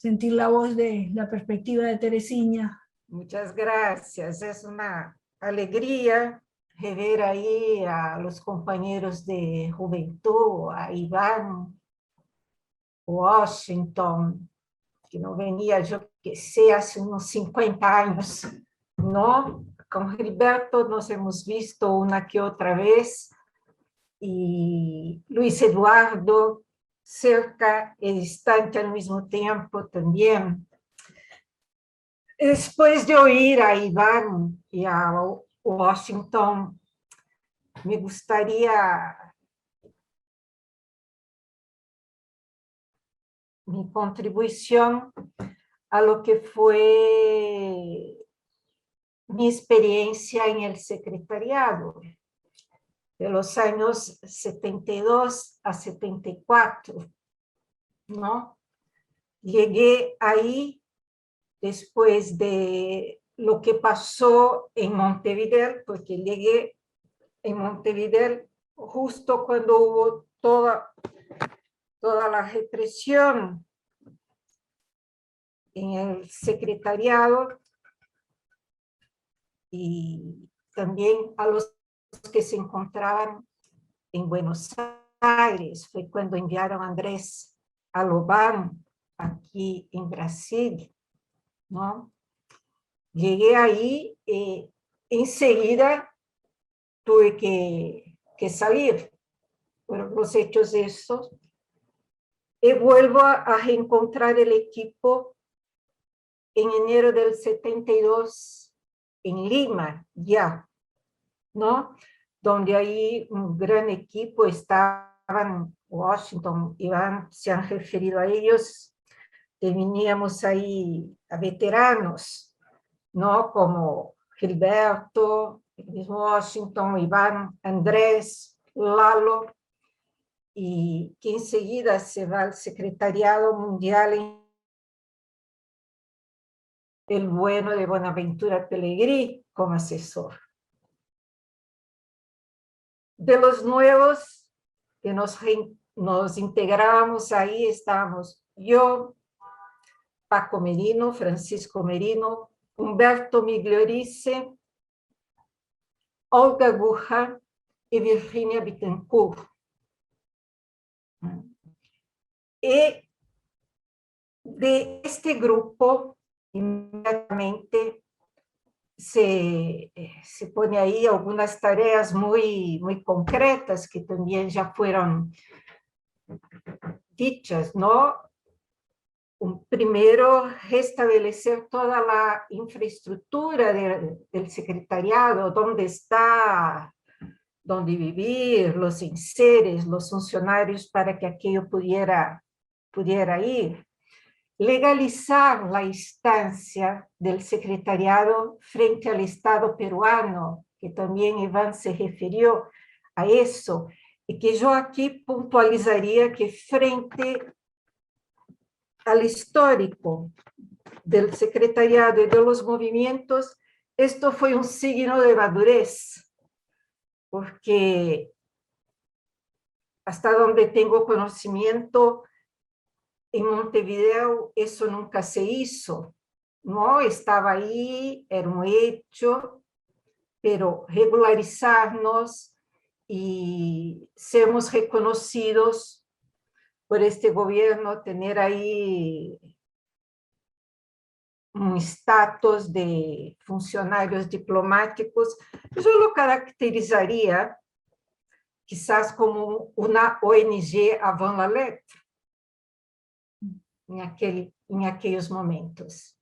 sentir la voz de la perspectiva de Teresinha. Muchas gracias. Es una alegría rever ahí a los compañeros de juventud, a Iván, Washington, que no venía, yo que sé, hace unos 50 años, ¿no? Con Gilberto nos hemos visto una que otra vez, y Luis Eduardo, cerca y distante al mismo tiempo también. Después de oír a Iván y a Washington, me gustaría mi contribución a lo que fue mi experiencia en el secretariado, de los años 72 a 74, ¿no? Llegué ahí después de lo que pasó en Montevideo, porque llegué en Montevideo justo cuando hubo toda la represión en el secretariado, y también a los que se encontraban en Buenos Aires. Fue cuando enviaron a Andrés Alobán aquí en Brasil, ¿no? Llegué ahí y enseguida tuve que salir por los hechos de estos, y vuelvo a reencontrar el equipo en enero del 72 en Lima, ya, ¿no? Donde ahí un gran equipo, estaban Washington, Iván, se han referido a ellos, teníamos ahí a veteranos, ¿no? Como Gilberto, el mismo Washington, Iván, Andrés, Lalo, y que enseguida se va al Secretariado Mundial en el bueno de Bonaventura Pellegrini como asesor. De los nuevos que nos integrábamos ahí, estábamos yo, Paco Merino, Francisco Merino, Humberto Migliorice, Olga Guja y Virginia Bittencourt. Y de este grupo, inmediatamente se pone ahí algunas tareas muy concretas que también ya fueron dichas, ¿no? Primero, restablecer toda la infraestructura del secretariado, dónde está, dónde vivir, los enseres, los funcionarios, para que aquello pudiera ir. Legalizar la instancia del secretariado frente al Estado peruano, que también Iván se refirió a eso, y que yo aquí puntualizaría que frente al histórico del secretariado y de los movimientos, esto fue un signo de madurez, porque hasta donde tengo conocimiento, en Montevideo eso nunca se hizo, ¿no? Estaba ahí, era un hecho, pero regularizarnos y sermos reconocidos por este gobierno, tener ahí un estatus de funcionarios diplomáticos, yo lo caracterizaría quizás como una ONG avant la lettre, en aquellos momentos.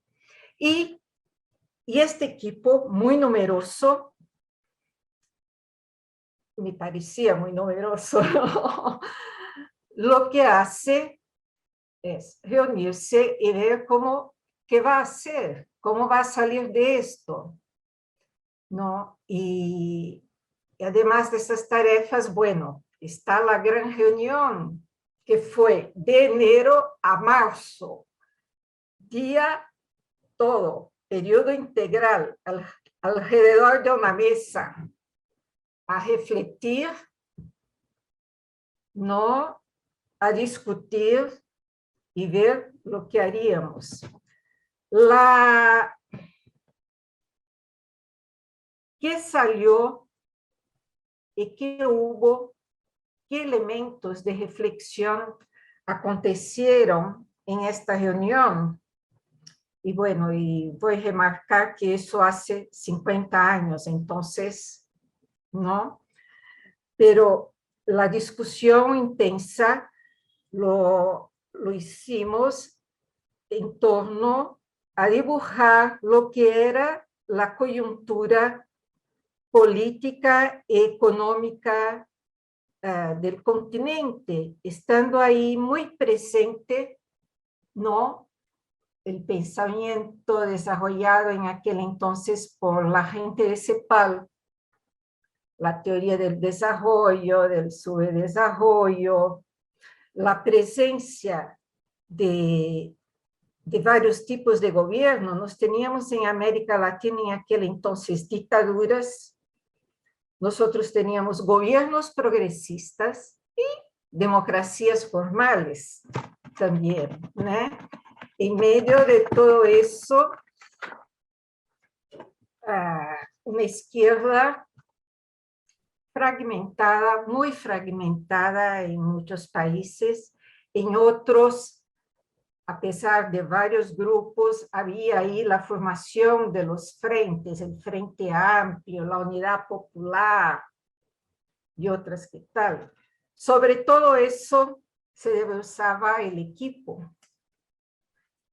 Y este equipo muy numeroso, me parecía muy numeroso, lo que hace es reunirse y ver qué va a hacer, cómo va a salir de esto, ¿no? Y además de esas tarefas, bueno, está la gran reunión que fue de enero a marzo, día todo, periodo integral, alrededor de una mesa, a refletir, ¿no? A discutir y ver lo que haríamos. ¿Qué salió y qué hubo? ¿Qué elementos de reflexión acontecieron en esta reunión? Y bueno, y voy a remarcar que eso hace 50 años, entonces, ¿no? Pero la discusión intensa lo hicimos en torno a dibujar lo que era la coyuntura política y económica del continente, estando ahí muy presente, ¿no?, el pensamiento desarrollado en aquel entonces por la gente de CEPAL, la teoría del desarrollo, del subdesarrollo, la presencia de varios tipos de gobierno. Nos teníamos en América Latina en aquel entonces dictaduras, nosotros teníamos gobiernos progresistas y democracias formales también, ¿no? En medio de todo eso, una izquierda fragmentada, muy fragmentada en muchos países, en otros, a pesar de varios grupos, había ahí la formación de los frentes, el Frente Amplio, la Unidad Popular y otras que tal. Sobre todo eso se debusaba el equipo.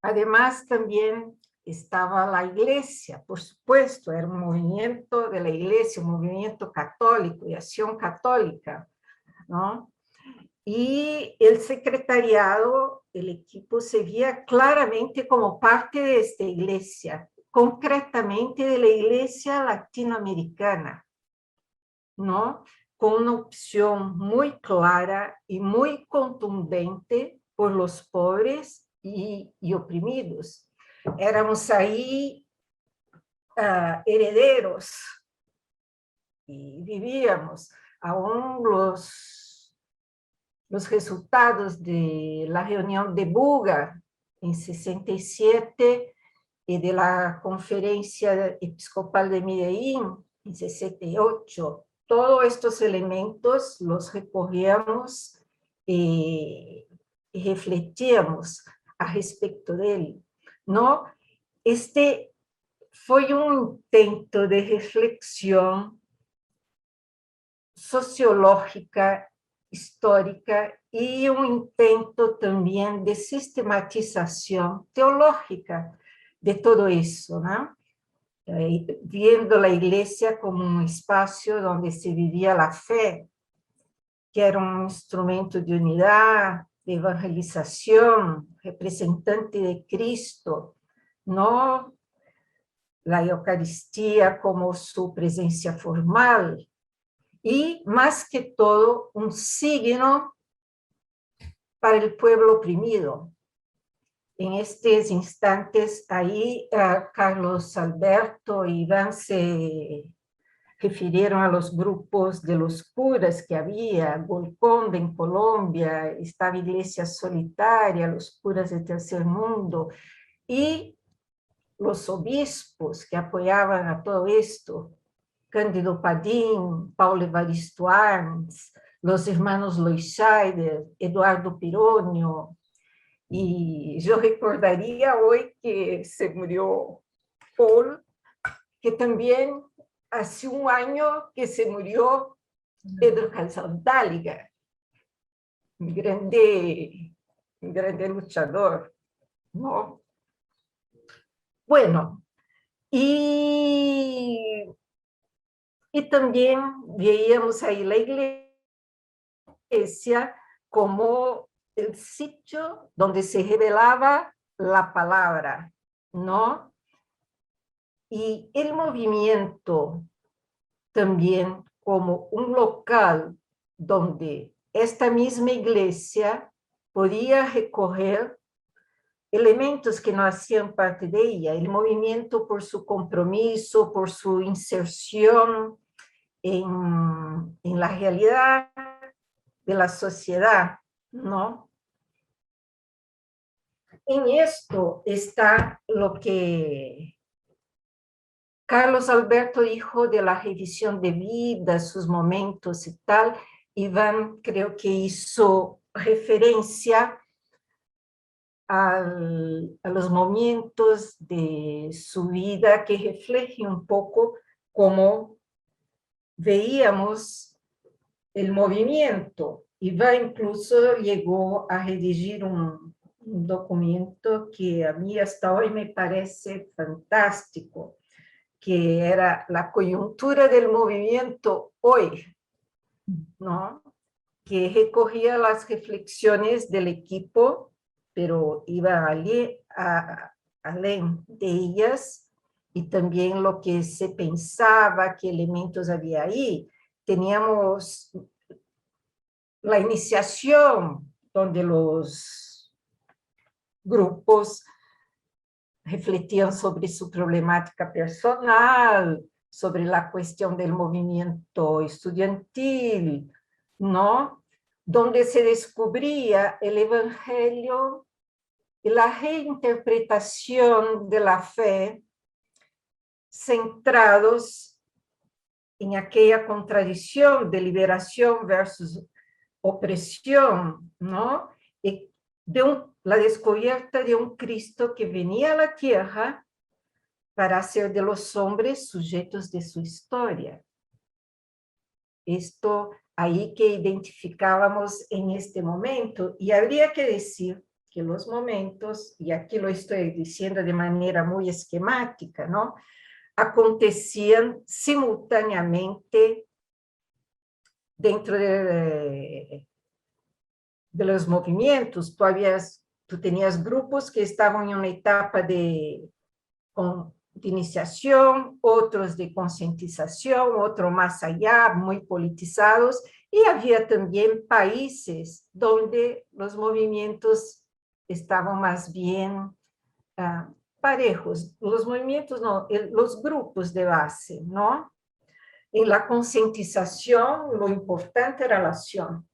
Además, también estaba la iglesia, por supuesto, era un movimiento de la iglesia, un movimiento católico, de acción católica, ¿no? Y el secretariado, el equipo, se veía claramente como parte de esta iglesia, concretamente de la iglesia latinoamericana, ¿no? Con una opción muy clara y muy contundente por los pobres y oprimidos. Éramos ahí herederos y vivíamos aún los resultados de la reunión de Buga en 67 y de la conferencia episcopal de Medellín en 68. Todos estos elementos los recogíamos y refletíamos a respecto de él, ¿no? Este fue un intento de reflexión sociológica, histórica, y un intento también de sistematización teológica de todo eso, ¿no? Viendo la iglesia como un espacio donde se vivía la fe, que era un instrumento de unidad, de evangelización, representante de Cristo, no la Eucaristía como su presencia formal, y más que todo un signo para el pueblo oprimido. En estos instantes, ahí Carlos Alberto y Iván se refirieron a los grupos de los curas que había, Golconda en Colombia, estaba Iglesia Solitaria, los curas de Tercer Mundo, y los obispos que apoyaban a todo esto, Cândido Padim, Paulo Evaristo Arns, los hermanos Loischeider, Eduardo Pironio, y yo recordaría hoy que se murió Paul, que también hace un año que se murió Pedro Casaldáliga, un grande luchador, ¿no? Bueno, y también veíamos ahí la iglesia como el sitio donde se revelaba la palabra, ¿no? Y el movimiento también como un local donde esta misma iglesia podía recoger elementos que no hacían parte de ella, el movimiento por su compromiso, por su inserción en la realidad de la sociedad, ¿no? en esto está lo que Carlos Alberto dijo de la revisión de vida, sus momentos y tal. Iván creo que hizo referencia a los momentos de su vida que reflejen un poco cómo veíamos el movimiento. Iván incluso llegó a redigir un documento que a mí hasta hoy me parece fantástico, que era la coyuntura del movimiento hoy, ¿no? Que recogía las reflexiones del equipo, pero iba além de ellas, y también lo que se pensaba, qué elementos había ahí. Teníamos la iniciación, donde los grupos refletían sobre su problemática personal, sobre la cuestión del movimiento estudiantil, ¿no? Donde se descubría el Evangelio y la reinterpretación de la fe centrados en aquella contradicción de liberación versus opresión, ¿no? Y la descubierta de un Cristo que venía a la tierra para hacer de los hombres sujetos de su historia. Esto ahí que identificábamos en este momento, y habría que decir que los momentos, y aquí lo estoy diciendo de manera muy esquemática, ¿no? Acontecían simultáneamente dentro de los movimientos. Tú tenías grupos que estaban en una etapa de iniciación, otros de concientización, otros más allá, muy politizados, y había también países donde los movimientos estaban más bien parejos. Los movimientos no, los grupos de base, ¿no? En la concientización, lo importante era la acción.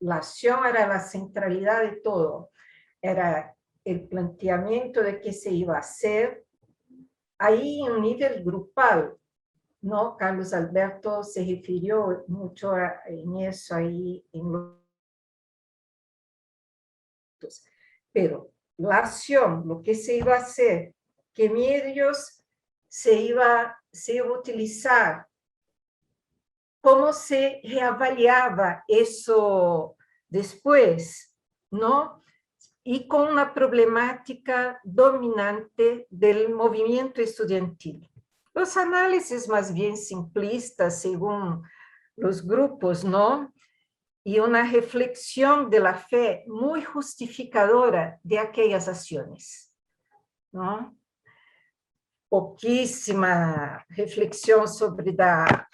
La acción era la centralidad de todo. Era el planteamiento de qué se iba a hacer, ahí en un nivel grupal, ¿no? Carlos Alberto se refirió mucho en eso ahí en los... Pero la acción, lo que se iba a hacer, qué medios se iba a utilizar, cómo se reavaliaba eso después, ¿no? Y con una problemática dominante del movimiento estudiantil. Los análisis más bien simplistas según los grupos, ¿no? Y una reflexión de la fe muy justificadora de aquellas acciones, ¿no? Poquísima reflexión sobre la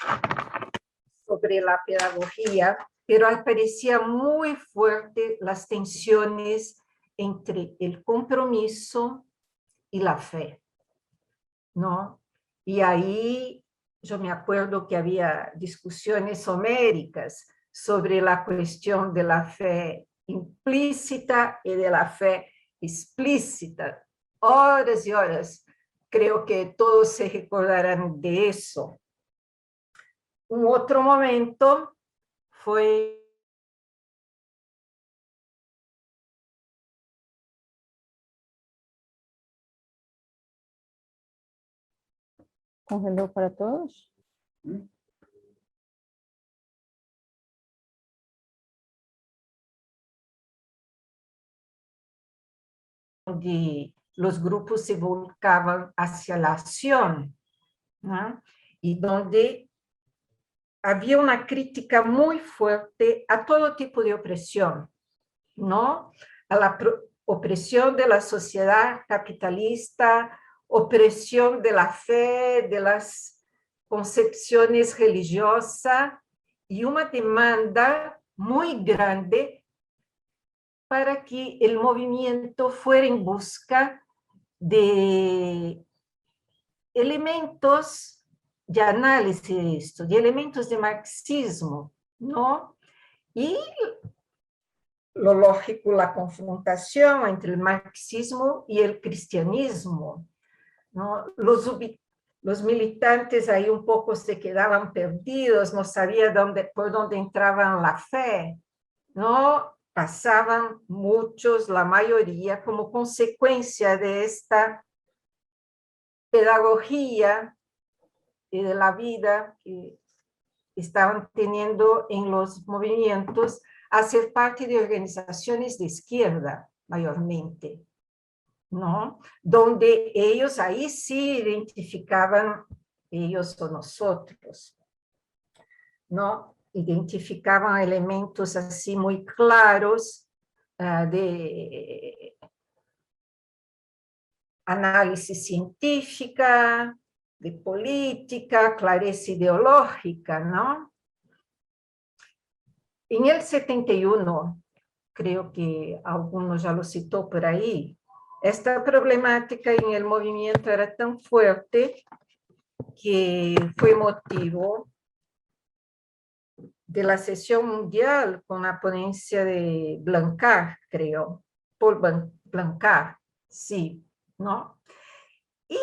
pedagogía, pero aparecía muy fuerte las tensiones entre el compromiso y la fe, ¿no? Y ahí yo me acuerdo que había discusiones homéricas sobre la cuestión de la fe implícita y de la fe explícita. Horas y horas, creo que todos se recordarán de eso. Un otro momento fue ¿Congeló para todos? donde los grupos se volcaban hacia la acción, ¿no? Y donde había una crítica muy fuerte a todo tipo de opresión, ¿no? A la opresión de la sociedad capitalista, opresión de la fe, de las concepciones religiosas, y una demanda muy grande para que el movimiento fuera en busca de elementos de análisis de esto, de elementos de marxismo, ¿no? Y lo lógico, la confrontación entre el marxismo y el cristianismo, ¿no? Los militantes ahí un poco se quedaban perdidos, no sabían por dónde entraban la fe, ¿no? Pasaban muchos, la mayoría, como consecuencia de esta pedagogía y de la vida que estaban teniendo en los movimientos, a ser parte de organizaciones de izquierda, mayormente, ¿no? Donde ellos ahí sí identificaban ellos o nosotros, ¿no? Identificaban elementos así muy claros de análisis científica, de política, clareza ideológica, ¿no? En el 71, creo que algunos ya lo citó por ahí, esta problemática en el movimiento era tan fuerte que fue motivo de la sesión mundial con la ponencia de Blanquart, creo, Paul Blanquart, sí, ¿no? Y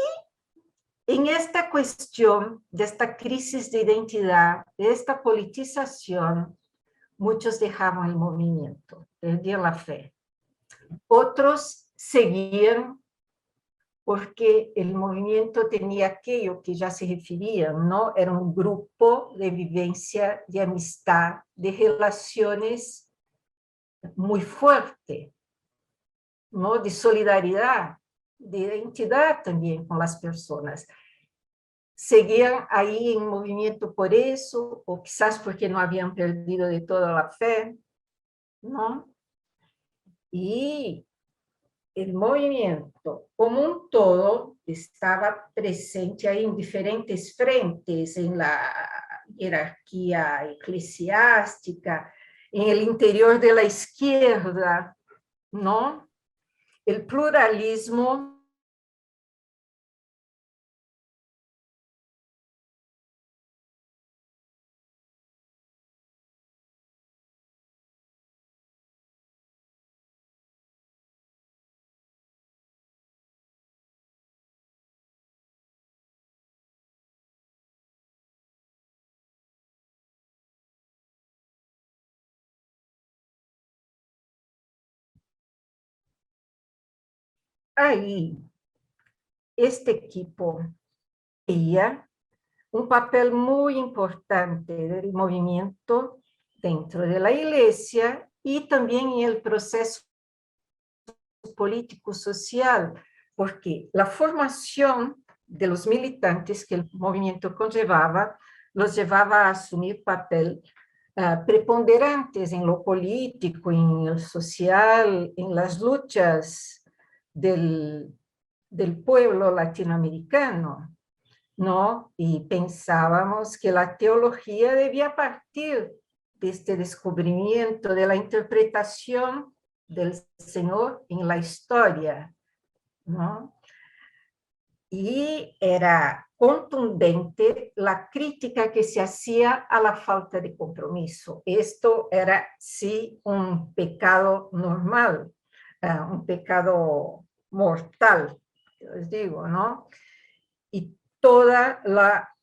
en esta cuestión de esta crisis de identidad, de esta politización, muchos dejaban el movimiento, perdían la fe. Otros seguían porque el movimiento tenía aquello que ya se referían, ¿no? Era un grupo de vivencia, de amistad, de relaciones muy fuerte, ¿no? De solidaridad, de identidad también con las personas. Seguían ahí en movimiento por eso, o quizás porque no habían perdido de toda la fe, ¿no? Y el movimiento como un todo estaba presente ahí en diferentes frentes, en la jerarquía eclesiástica, en el interior de la izquierda, ¿no? El pluralismo ahí, este equipo tenía un papel muy importante del movimiento dentro de la iglesia y también en el proceso político-social, porque la formación de los militantes que el movimiento conllevaba, los llevaba a asumir papel preponderantes en lo político, en lo social, en las luchas del pueblo latinoamericano, ¿no? Y pensábamos que la teología debía partir de este descubrimiento, de la interpretación del Señor en la historia, ¿no? Y era contundente la crítica que se hacía a la falta de compromiso. Esto era, sí, un pecado normal, un pecado mortal, les digo, ¿no? Y toda la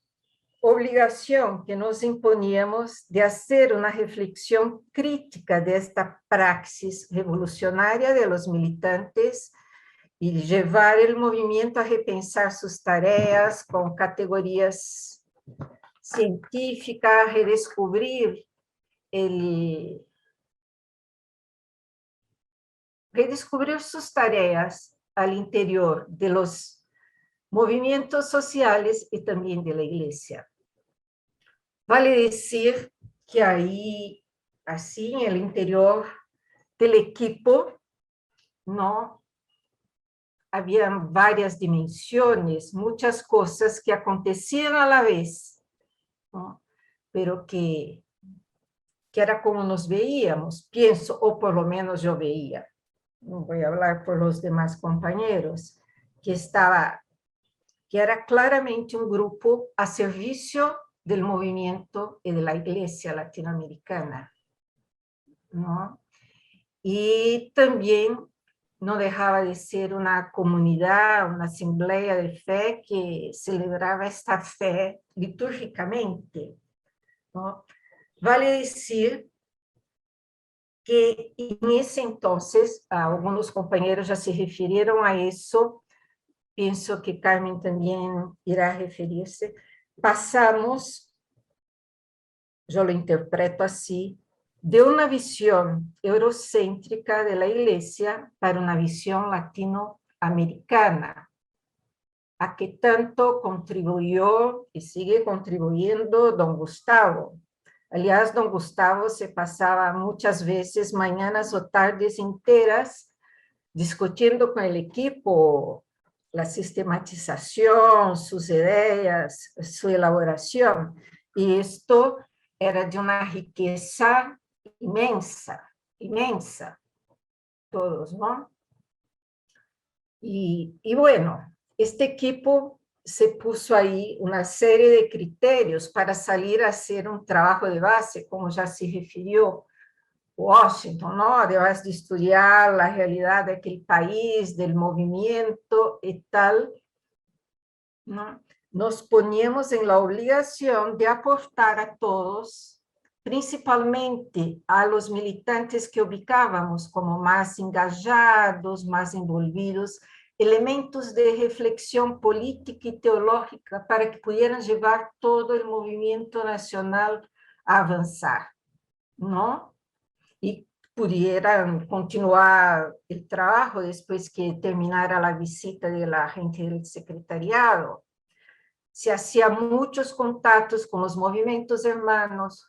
obligación que nos imponíamos de hacer una reflexión crítica de esta praxis revolucionaria de los militantes y llevar el movimiento a repensar sus tareas con categorías científicas, redescubrir sus tareas al interior de los movimientos sociales y también de la iglesia. Vale decir que ahí, así en el interior del equipo, ¿no? Habían varias dimensiones, muchas cosas que acontecían a la vez, ¿no? Pero que era como nos veíamos, pienso, o por lo menos yo veía. No voy a hablar por los demás compañeros, que era claramente un grupo a servicio del movimiento y de la iglesia latinoamericana, ¿no? y también no dejaba de ser una comunidad, una asamblea de fe que celebraba esta fe litúrgicamente, ¿no? Vale decir que en ese entonces, algunos compañeros ya se refirieron a eso, pienso que Carmen también irá a referirse, pasamos, yo lo interpreto así, de una visión eurocéntrica de la Iglesia para una visión latinoamericana, a que tanto contribuyó y sigue contribuyendo don Gustavo. Aliás, don Gustavo se pasaba muchas veces mañanas o tardes enteras discutiendo con el equipo la sistematización, sus ideas, su elaboración. Y esto era de una riqueza inmensa, inmensa, todos, ¿no? Y bueno, este equipo se puso ahí una serie de criterios para salir a hacer un trabajo de base, como ya se refirió Washington, ¿no? Además de estudiar la realidad de aquel país, del movimiento y tal, ¿no? Nos poníamos en la obligación de aportar a todos, principalmente a los militantes que ubicábamos como más engajados, más envolvidos, elementos de reflexión política y teológica para que pudieran llevar todo el movimiento nacional a avanzar, ¿no? Y pudieran continuar el trabajo después que terminara la visita de la gente del secretariado. Se hacían muchos contactos con los movimientos hermanos,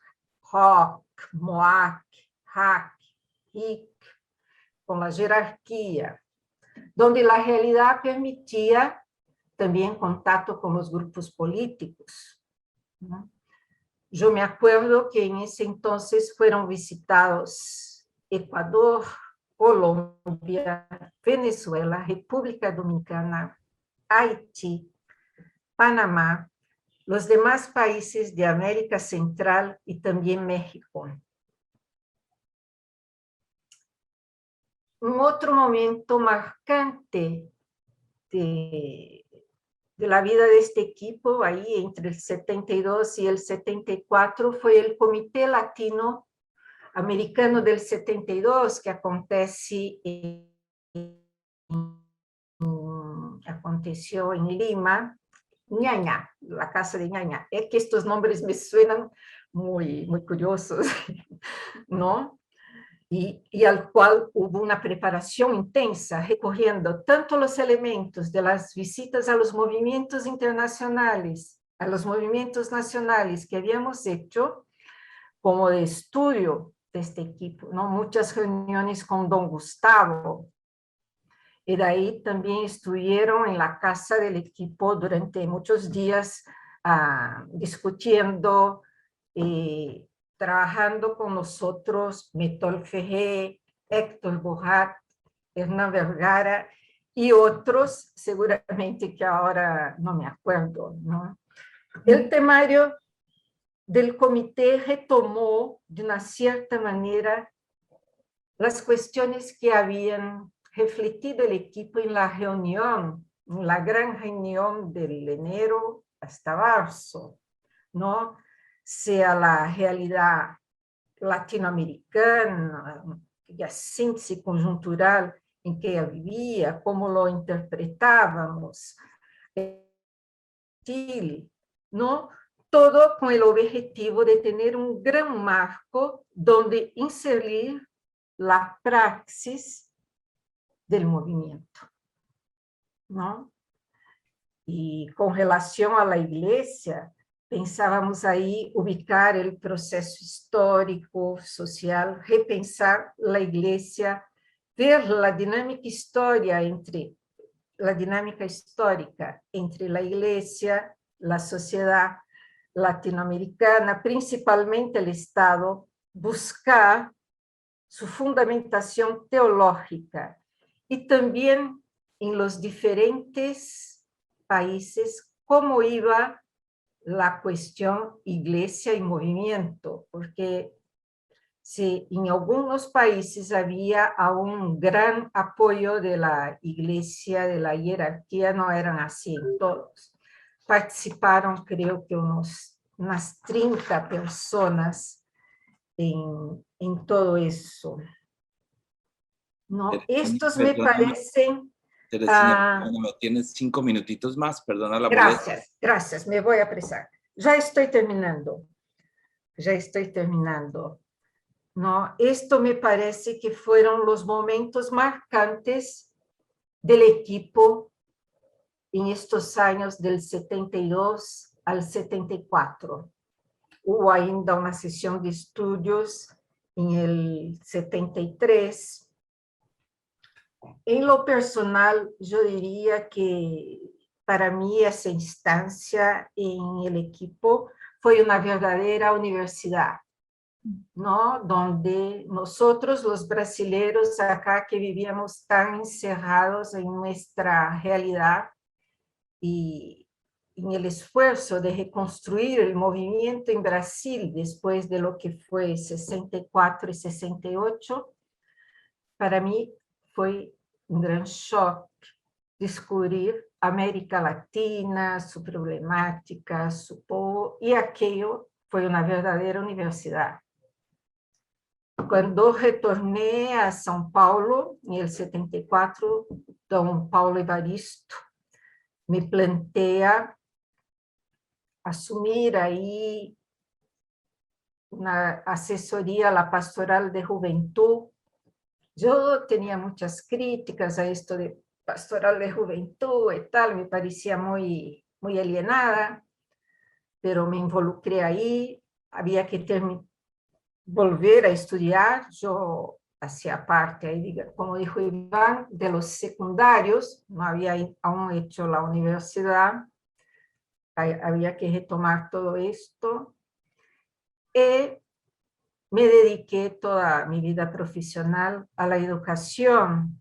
ROC, MOAC, HAC, HIC, con la jerarquía, donde la realidad permitía también contacto con los grupos políticos, ¿no? Yo me acuerdo que en ese entonces fueron visitados Ecuador, Colombia, Venezuela, República Dominicana, Haití, Panamá, los demás países de América Central y también México. Un otro momento marcante de la vida de este equipo, ahí entre el 72 y el 74, fue el Comité Latino Americano del 72, que aconteció en Lima, Ñaña, la casa de Ñaña. Es que estos nombres me suenan muy, muy curiosos, ¿no? Y al cual hubo una preparación intensa, recorriendo tanto los elementos de las visitas a los movimientos internacionales, a los movimientos nacionales que habíamos hecho, como de estudio de este equipo, ¿no? Muchas reuniones con don Gustavo, y de ahí también estuvieron en la casa del equipo durante muchos días discutiendo, trabajando con nosotros, Metol Ferré, Héctor Borrat, Hernán Vergara y otros, seguramente que ahora no me acuerdo, ¿no? El temario del comité retomó de una cierta manera las cuestiones que habían refletido el equipo en la reunión, en la gran reunión del enero hasta marzo, ¿no? Sea la realidad latinoamericana, la síntesis conjuntural en que ella vivía, cómo lo interpretábamos, Chile, ¿no? Todo con el objetivo de tener un gran marco donde inserir la praxis del movimiento, ¿no? Y con relación a la iglesia, pensábamos ahí ubicar el proceso histórico, social, repensar la iglesia, ver la dinámica histórica entre la iglesia, la sociedad latinoamericana, principalmente el Estado, buscar su fundamentación teológica y también en los diferentes países cómo iba la cuestión iglesia y movimiento, porque sí, en algunos países había un gran apoyo de la iglesia, de la jerarquía, no eran así en todos. Participaron, creo que unas 30 personas en todo eso. ¿No? Teresina, Estos me perdóname, parecen... Teresina, perdóname, tienes 5 minutitos más, perdona la molestia. Gracias, gracias, me voy a apresar. Ya estoy terminando, ¿no? Esto me parece que fueron los momentos marcantes del equipo en estos años del 72 al 74. Hubo ainda una sesión de estudios en el 73. En lo personal, yo diría que para mí esa instancia en el equipo fue una verdadera universidad, ¿no? Donde nosotros los brasileños acá que vivíamos tan encerrados en nuestra realidad y en el esfuerzo de reconstruir el movimiento en Brasil después de lo que fue 64 y 68, para mí fue un gran shock descubrir América Latina, su problemática, su povo, y aquello fue una verdadera universidad. Cuando retorné a São Paulo, en el 74, don Paulo Evaristo me plantea asumir ahí una asesoría a la pastoral de juventud. Yo tenía muchas críticas a esto de pastoral de juventud y tal, me parecía muy alienada, pero me involucré ahí, había que volver a estudiar, yo hacía parte, ahí, como dijo Iván, de los secundarios, no había aún hecho la universidad, había que retomar todo esto, y me dediqué toda mi vida profesional a la educación,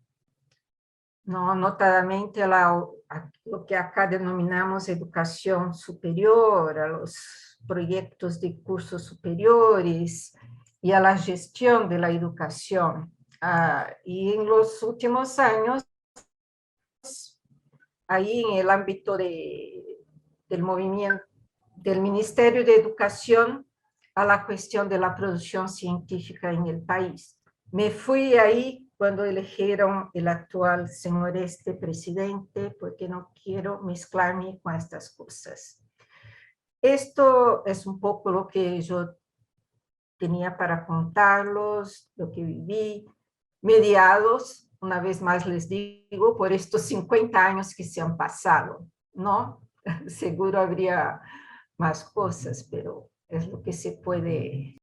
¿no? Notadamente a lo que acá denominamos educación superior, a los proyectos de cursos superiores y a la gestión de la educación. Y en los últimos años, ahí en el ámbito del movimiento, del Ministerio de Educación, a la cuestión de la producción científica en el país. Me fui ahí cuando eligieron el actual señor presidente, porque no quiero mezclarme con estas cosas. Esto es un poco lo que yo tenía para contarlos, lo que viví, mediados, una vez más les digo, por estos 50 años que se han pasado, ¿no? Seguro habría más cosas, pero es lo que se puede